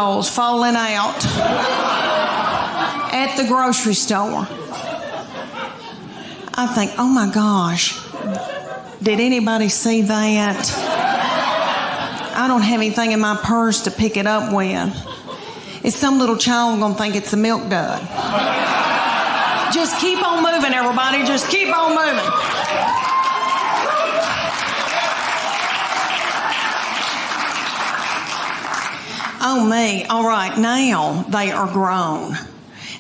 rolls falling out at the grocery store. I think, oh my gosh, did anybody see that? I don't have anything in my purse to pick it up with. Is some little child gonna think it's the milk dud? Just keep on moving, everybody. Just keep on moving. Oh, me. All right, now they are grown.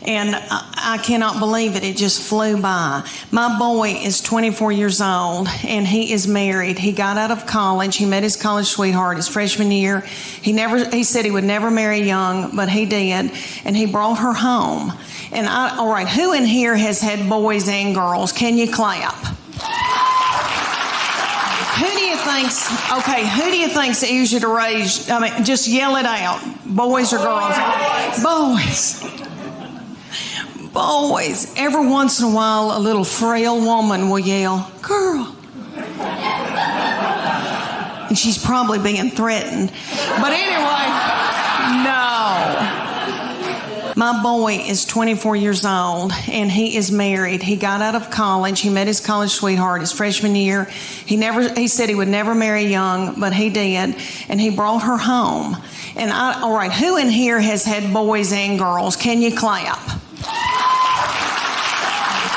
And I cannot believe it. It just flew by. My boy is 24 years old, and he is married. He got out of college. He met his college sweetheart his freshman year. He said he would never marry young, but he did, and he brought her home. And all right, who in here has had boys and girls? Can you clap? Who do you think's easier to raise? I mean, just yell it out. Boys or girls? Boys. Every once in a while, a little frail woman will yell, girl. And she's probably being threatened. But anyway, no. My boy is 24 years old, and he is married. He got out of college. He met his college sweetheart his freshman year. He said he would never marry young, but he did, and he brought her home. And all right, who in here has had boys and girls? Can you clap?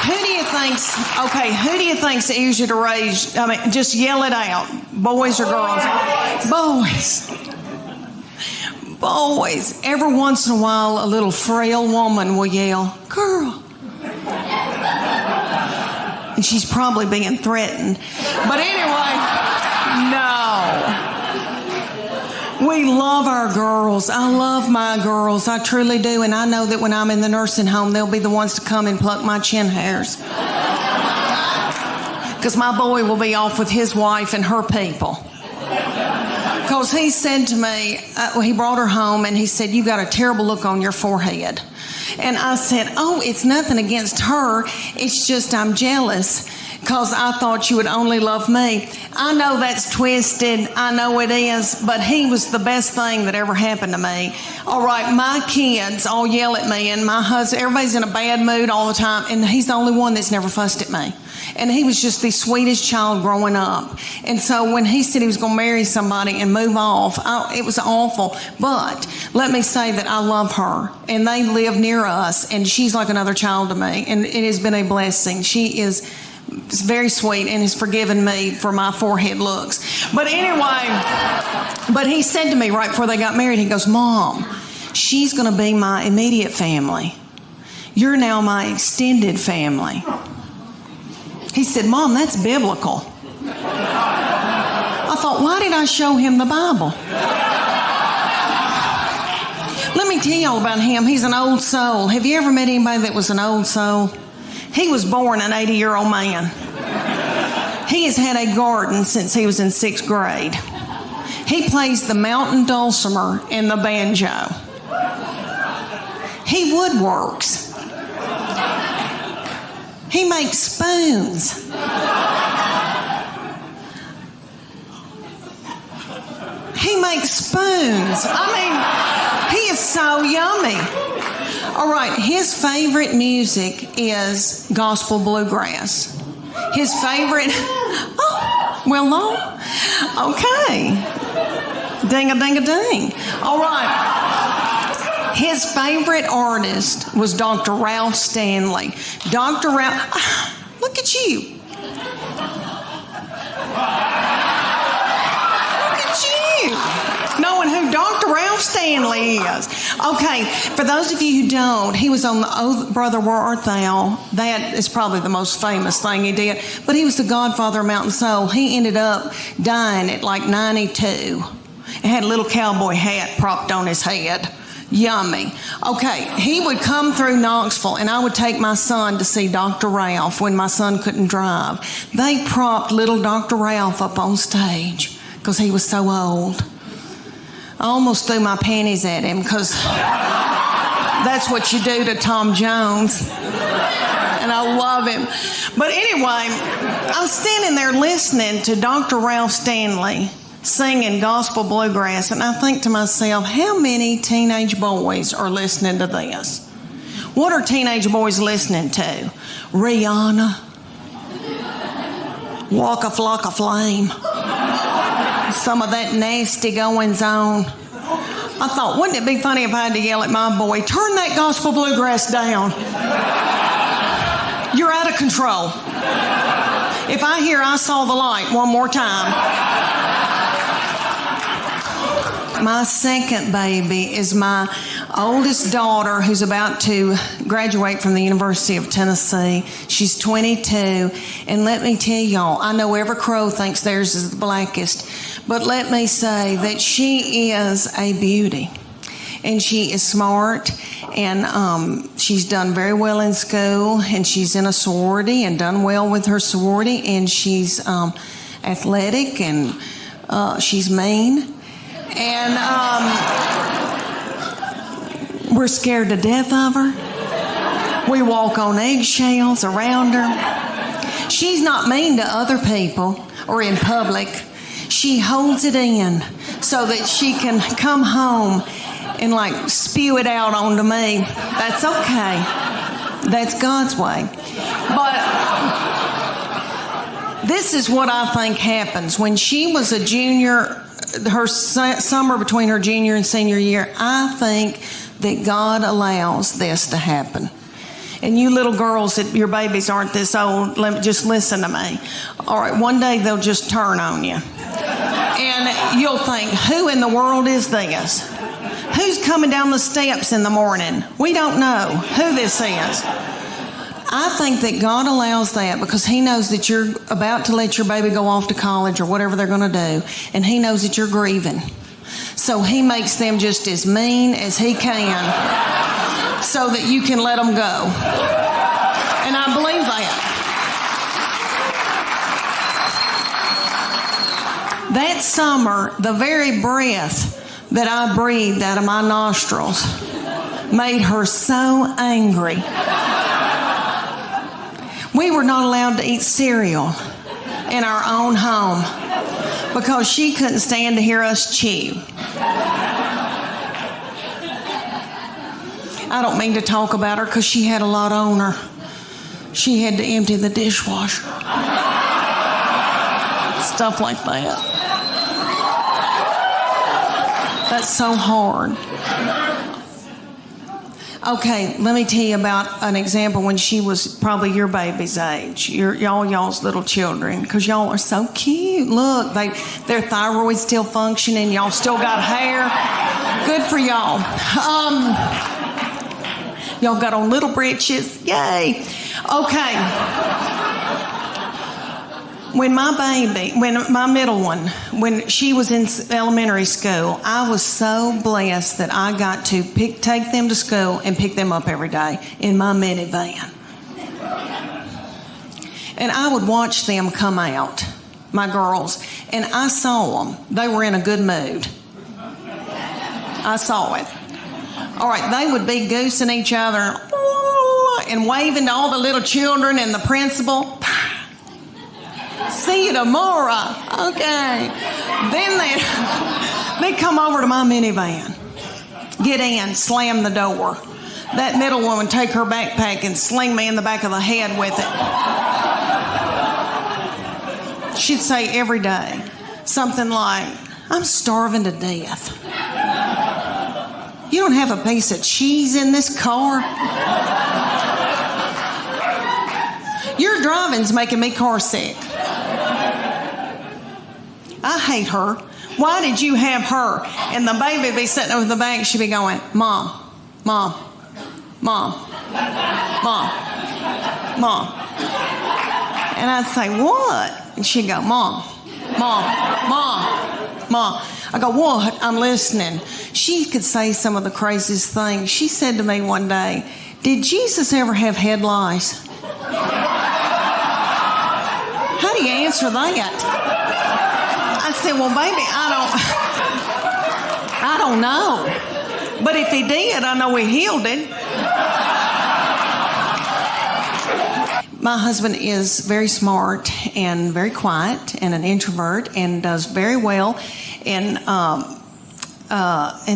Who do you think's easier to raise? I mean, just yell it out. Boys or girls? Boys. Every once in a while, a little frail woman will yell, girl. And she's probably being threatened. But anyway, no. We love our girls. I love my girls. I truly do. And I know that when I'm in the nursing home, they'll be the ones to come and pluck my chin hairs. Because my boy will be off with his wife and her people. Because he said to me, he brought her home and he said, you got a terrible look on your forehead. And I said, oh, it's nothing against her. It's just I'm jealous because I thought you would only love me. I know that's twisted. I know it is. But he was the best thing that ever happened to me. All right, my kids all yell at me and my husband, everybody's in a bad mood all the time. And he's the only one that's never fussed at me. And he was just the sweetest child growing up. And so when he said he was going to marry somebody and move off, it was awful. But let me say that I love her. And they live near us. And she's like another child to me. And it has been a blessing. She is very sweet and has forgiven me for my forehead looks. But anyway, but he said to me right before they got married, he goes, Mom, she's going to be my immediate family. You're now my extended family. He said, Mom, that's biblical. I thought, why did I show him the Bible? Let me tell y'all about him. He's an old soul. Have you ever met anybody that was an old soul? He was born an 80-year-old man. He has had a garden since he was in 6th grade. He plays the mountain dulcimer and the banjo. He woodworks. He makes spoons. He makes spoons. I mean, he is so yummy. All right, his favorite music is gospel bluegrass. His favorite, okay. Ding-a-ding-a-ding. All right. His favorite artist was Dr. Ralph Stanley. Dr. Ralph, look at you. Look at you. Knowing who Dr. Ralph Stanley is. Okay, for those of you who don't, he was on the Oh Brother Where Art Thou. That is probably the most famous thing he did. But he was the godfather of Mountain Soul. He ended up dying at like 92. And had a little cowboy hat propped on his head. Yummy. Okay, he would come through Knoxville and I would take my son to see Dr. Ralph when my son couldn't drive. They propped little Dr. Ralph up on stage because he was so old. I almost threw my panties at him because that's what you do to Tom Jones. And I love him. But anyway, I'm standing there listening to Dr. Ralph Stanley singing gospel bluegrass. And I think to myself, how many teenage boys are listening to this? What are teenage boys listening to? Rihanna, Waka Flocka Flame, some of that nasty goings on. I thought, wouldn't it be funny if I had to yell at my boy, turn that gospel bluegrass down. You're out of control. If I hear I saw the light one more time. My second baby is my oldest daughter, who's about to graduate from the University of Tennessee. She's 22. And let me tell y'all, I know every crow thinks theirs is the blackest, but let me say that she is a beauty. And she is smart, and she's done very well in school, and she's in a sorority and done well with her sorority, and she's athletic, and she's mean. And we're scared to death of her. We walk on eggshells around her. She's not mean to other people or in public. She holds it in so that she can come home and like spew it out onto me. That's okay. That's God's way. But this is what I think happens. When she was a junior, her summer between her junior and senior year, I think that God allows this to happen. And you little girls, that your babies aren't this old, just listen to me. All right, one day they'll just turn on you. And you'll think, who in the world is this? Who's coming down the steps in the morning? We don't know who this is. I think that God allows that because He knows that you're about to let your baby go off to college or whatever they're going to do, and He knows that you're grieving. So He makes them just as mean as He can so that you can let them go. And I believe that. That summer, the very breath that I breathed out of my nostrils made her so angry. We were not allowed to eat cereal in our own home because she couldn't stand to hear us chew. I don't mean to talk about her because she had a lot on her. She had to empty the dishwasher. Stuff like that. That's so hard. Okay, let me tell you about an example when she was probably your baby's age, y'all's little children, because y'all are so cute. Look, their thyroid's still functioning. Y'all still got hair. Good for y'all. Y'all got on little breeches. Yay. Okay. When my middle one, when she was in elementary school, I was so blessed that I got to take them to school and pick them up every day in my minivan. And I would watch them come out, my girls, and I saw them. They were in a good mood. I saw it. All right, they would be goosing each other and waving to all the little children and the principal. See you tomorrow. Okay. Then they come over to my minivan, get in, slam the door. That middle one would take her backpack and sling me in the back of the head with it. She'd say every day something like, I'm starving to death. You don't have a piece of cheese in this car? Your driving's making me car sick. I hate her. Why did you have her? And the baby be sitting over the back. She'd be going, Mom, Mom, Mom, Mom, Mom. And I'd say, what? And she'd go, Mom, Mom, Mom, Mom. I go, what? I'm listening. She could say some of the craziest things. She said to me one day, did Jesus ever have head lice? How do you answer that? I said, well, baby, I don't know. But if he did, I know he healed it. My husband is very smart and very quiet and an introvert and does very well, and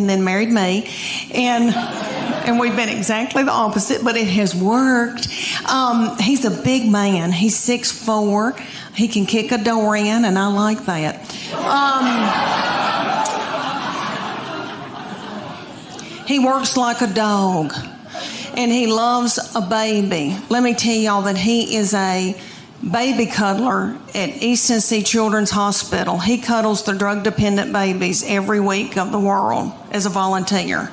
then married me, and we've been exactly the opposite, but it has worked. He's a big man. He's 6'4". He can kick a door in, and I like that. He works like a dog, and he loves a baby. Let me tell y'all that he is a baby cuddler at East Tennessee Children's Hospital. He cuddles the drug-dependent babies every week of the world as a volunteer.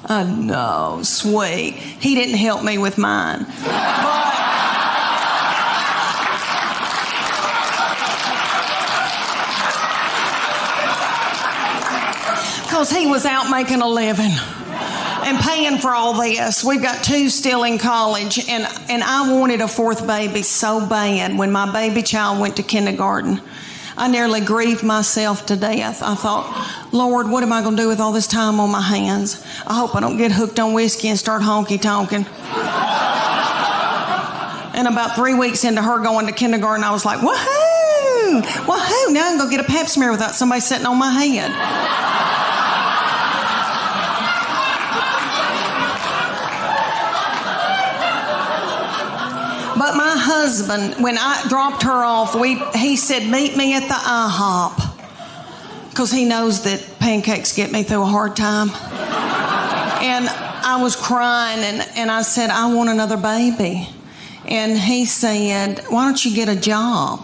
I know, sweet. He didn't help me with mine. Because he was out making a living and paying for all this. We've got 2 still in college, and I wanted a 4th baby so bad when my baby child went to kindergarten. I nearly grieved myself to death. I thought, Lord, what am I going to do with all this time on my hands? I hope I don't get hooked on whiskey and start honky-tonking. And about 3 weeks into her going to kindergarten, I was like, woohoo! Woohoo! Now I can go get a pap smear without somebody sitting on my head. But my husband, when I dropped her off, he said, meet me at the IHOP. Because he knows that pancakes get me through a hard time. And I was crying, and I said, I want another baby. And he said, why don't you get a job?